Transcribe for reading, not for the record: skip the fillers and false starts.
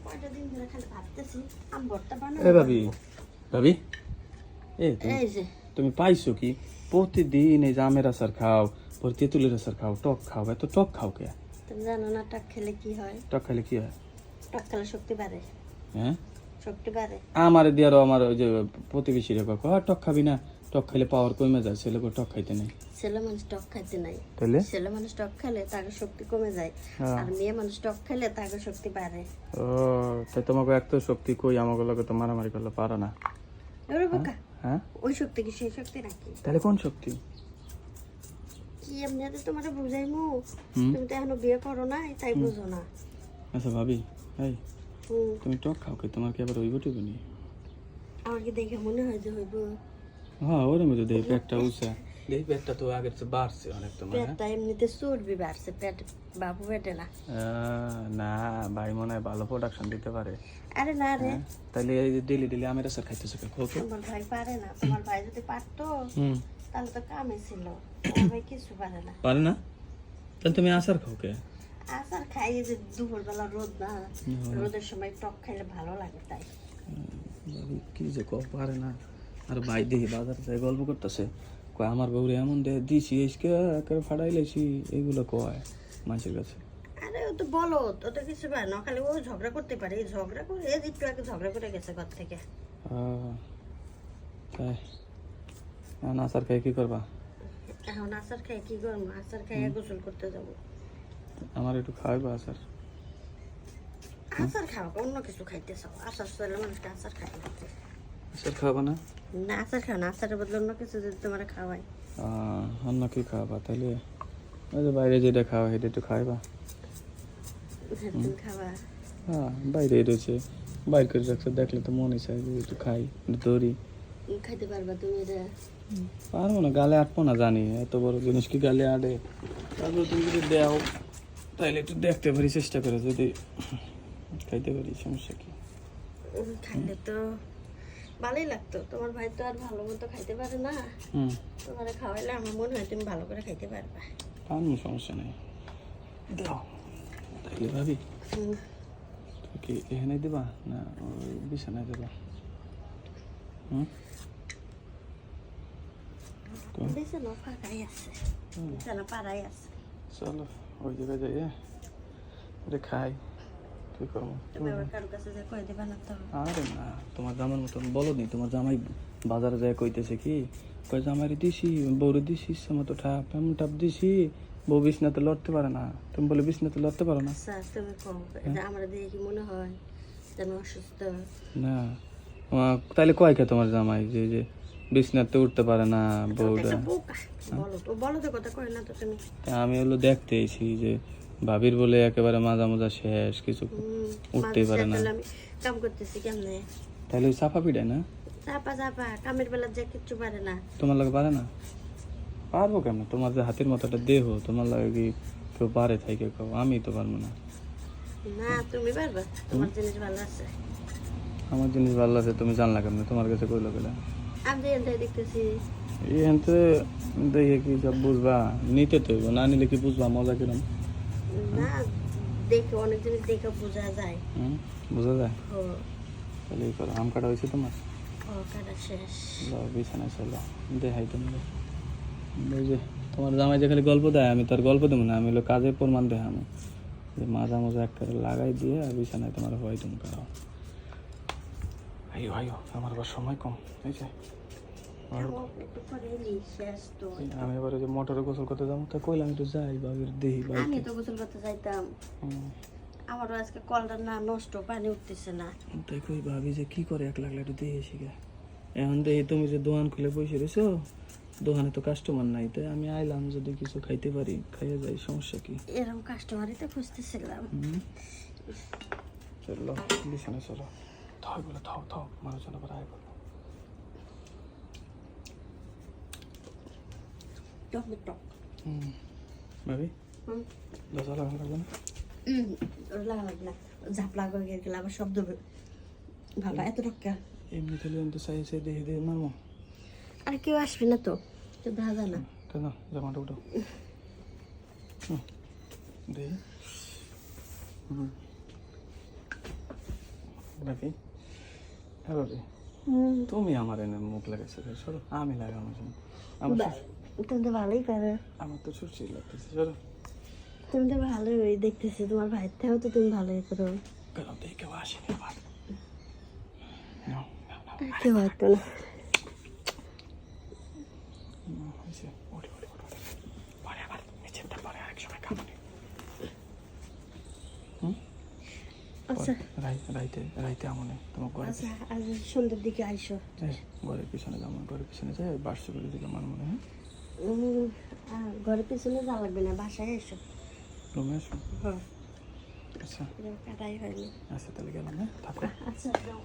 কয়টা দিন ধরে খালি ভাবতেছি আম ভর্তা এ বানাবো। ভাবি এই যে তুমি পাইছো কি প্রতিদিন এই যে আমের আচার খাও, পরে তেঁতুলের আচার খাও, টক খাও, এত টক খাও কে? তুমি জানো না টক খেলে কি হয়? টক খাইলে কি হয়? টক খেলে শক্তি বাড়ে। হ্যাঁ, শক্তি বাড়ে। আমার দিয়ে আরো আমার ওই যে প্রতিবেশীরা কয় টক খাবি না, টক খাইলে পাওয়ার কমে যায়, ছেলে টক খাইতে নেই। ছেলে মানুষ টক খাইতে নাই, তাহলে ছেলে মানুষ টক খেলে তাকে শক্তি কমে যায়, আর মেয়ে মানুষ টক খেলে তাকে শক্তি বাড়ে। ও তাই তোমাকে এত শক্তি কই, আমাকে লোকে তো মারামারি করলে পারো না। ওরে বোকা, হ্যাঁ ওই শক্তি কি সেই শক্তি নাকি? তাহলে কোন শক্তি? কি এমনিতে তোমার বুঝাইমু? তুমি তো এখনো বিয়ে করো নাই, তাই বুঝো না। আচ্ছা ভাবি, এই হুম, তুমি টক খাও কি, তোমার কি আবার হইব টিব নি? আমার কি দেখে মনে হয় যে হইব? হ্যাঁ ওর মধ্যে দেখি পেটটা উঁচা, দেখি পেটটা তো আগের চেয়ে বাড়ছে অনেক তোমার। পেটটা এমনিতে চর্বি বাড়ছে, পেট বাবু পেটে না। না ভাই মনে হয় ভালো প্রোডাকশন দিতে পারে। আরে না রে, তাহলে এই যে ডেলি ডেলি আমের আচার খাইতেছো কে? ওকে তোমার ভাই পারে না। তোমার ভাই যদি পারতো তাহলে তো কামে ছিল, তোমার ভাই কিছু পারে না। পারে না, তাহলে তুমি আচার খাও কে? আচার খাই যে দুপুর বেলা রোদ না, রোদের সময় টক খাইলে ভালো লাগে তাই। ভাবি কি যে কও পারে না। আর ভাই দেখি বাজার যায় গল্প করতেছে, কয় আমার বউরে এমন দিছি এসকে একেবারে ফাড়াই লাইছি, এইগুলো কয় মানুষের কাছে। আরে ও তো বলো, ও তো কিছু পারে না, খালি ও ঝগড়া করতে পারে। এই ঝগড়া করে একটু আগে ঝগড়া করে গেছে ঘর থেকে। তাই এখন আচার খাই কি করবা? এখন আচার খাই কি করবো? আচার খাইয়া গোসল করতে যাবো। আমার একটু খাওয়াইবা আচার? আচার খাও, অন্য কিছু খাইতে চাও? আচার চলে মানুষকে আচার খাইতে দিতে। আচার খাওয়াবা না? না আচার খাও না, আচারের বদলে অন্য কিছু যদি তোমার খাওয়াই। অন্য কি খাওয়াবা তাহলে? ওই যে বাইরে যেটা খাওয়া সেটা একটু খাওয়াইবা। তুমি খাওয়া? হ্যাঁ বাইরে রয়েছে, বাইর করে রাখছে, দেখলে তো মনে চাই যে একটু খাই, একটু দৌড়ি। খাইতে পারবা তুমি এটা? পারবো না, গালে আটবো না, জানি এত বড় জিনিস কি গালে আটে। তারপর তুমি যদি দেও তাহলে একটু দেখতে পারি, চেষ্টা করে যদি খাইতে পারি, সমস্যা কি? খাইলে তো ভালোই লাগতো। তোমার ভাই তো আর ভালো মতো খাইতে পারে না, তোমার খাওয়াইলে আমার মনে হয় তুমি ভালো করে খাইতে পারবা। পারবো, সমস্যা নেই, দাও তাইলে ভাবি। কি এখানে দেবা না ওই বিছানায় দেবা? বিছানা ফাঁকাই আছে, বিছানা পাড়াই আছে। চলো ওই জায়গায় যাই, এটা খাই, কি করবো? তুমি আবার কারোর কাছে যে কই দিবা না তো? আরে না, তোমার জামার মতন বলো নি, তোমার জামাই বাজারে যায় কইতেছে কি, কই জামাইরে দিছি, বউরে দিছি, ইচ্ছা মতো ঠাপ এমন টাপ দিছি, বউ বিছনাতে লড়তে পারে না। তুমি বলে বিছনাতে লড়তে পারো না? স্যার তুমি কম, যে আমার দিয়ে কি মনে হয় যে আমি অসুস্থ? না তাইলে কয় কে তোমার জামাই যে যে বিছনাতে উঠতে পারে না বউটা? বলো তো, বলো তো, কথা কয় না তো তুমি। আমি হলো দেখতে এসেছি যে ভাবির বলে একেবারে মাজা মাজা শেষ, কিছু উঠতেই পারে না। আমি কাম করতেছি কেমনে? তাহলে ওই চাপা পিটাই না? চাপা চাপা কামের বেলা যে কিচ্ছু পারে না। তোমার লাগে পারে না? পারবো কেন, তোমার যে হাতের মতো একটা দেহ, তোমার লাগে কি কেউ পারে থাকে কেউ? আমি তো পারবো না। না তুমি পারবা, তোমার জিনিস ভালো আছে। আমার জিনিস ভালো আছে তুমি জানলা কেমন? তোমার কাছে কইলো গেলে আমি যে এনটাই দেখতেছি। এখানতে দেখে কি সব বুঝবা? নিতে তো হইব, না নিলে কি বুঝবা মজা কিরম? না দেখে অনেক জিনিস দেখে বোঝা যায়। বোঝা যায়? ও তাহলে এই করো, আম কাটা হয়েছে তোমার? ও কাটা শেষ। যাও বিছানায় চলো, দেখাই তোমার। ওই যে তোমার জামাই যে খালি গল্প দেয়, আমি তার গল্প দেবো না, আমি হলো কাজের প্রমাণ দেখানো, যে মাজা মজা একটা লাগাই দিয়ে আর বিছানায় তোমার হয় তুমি কাটাও। আইও আইও, আমার আবার সময় কম, এই যে একটু পরে শেষ তো। আমি এবার ওই যে মোটরে গোসল করতে যাবো, তা কইলাম একটু যাই বাবির দেহি আমি তো গোসল করতে যাইতাম, আমারও আজকে কলটা না নষ্ট, পানি উঠতেছে না। তাই কই ভাবি যে কি করে একলা একলা একটু দিয়ে শিখে। এখন দেখি তুমি যে দোকান খুলে বসে রয়েছো, দোকানে তো কাস্টমার নাই, তাই আমি আইলাম যদি কিছু খাইতে পারি খাইয়ে যাই, সমস্যা কি? এরকম কাস্টমারই তো খুঁজতেছিলাম। চলো বিছানায় চলো, থাও বলে থাও থাও, মানুষজন আবার আয় করবো। টমেটো ভাবি দশা লাগানো লাগবে না? লাগবে না, ঝাপলা করে গেলে আবার শব্দ ভালো এত রক্ষা। এমনি খেলে আমি তো চাই চাই দেখে দেখে মারবো। আর কেউ আসবে না তো, তো দেখা যায় না। কেন জামাটা উঠো দেখি। ভাবি হ্যাঁ ভাবি তুমি আমার এনে মুখ লাগাইছো সরো আমি লাগানো আমার তুমি তো ভালোই পারো। আমার তো সুরসি লাগতেছে সরো তুমি তো ভালোই দেখতেছি, তোমার ভাইয়ের থেকেও তো তুমি ভালোই করো। কেন দেখে কেউ আসেনি আবার কেউ হয়তো না। পরে আবার নিচেরটা পরে আরেক সময় খাবো আচ্ছা রাইতে আমনে তোমার ঘরে আচ্ছা, আজ সন্ধ্যের দিকে আইসো। ঘরের পিছনে যাবো ঘরের পিছনে যাই বার্ষিকের দিকে আমার মনে হয় ঘরের পিছনে যা লাগবে না, বাসায় এসো। রুমে এসো হ্যাঁ আচ্ছা কাটাই হয়নি। আচ্ছা তাহলে গেলাম হ্যাঁ থাকো আচ্ছা যাও।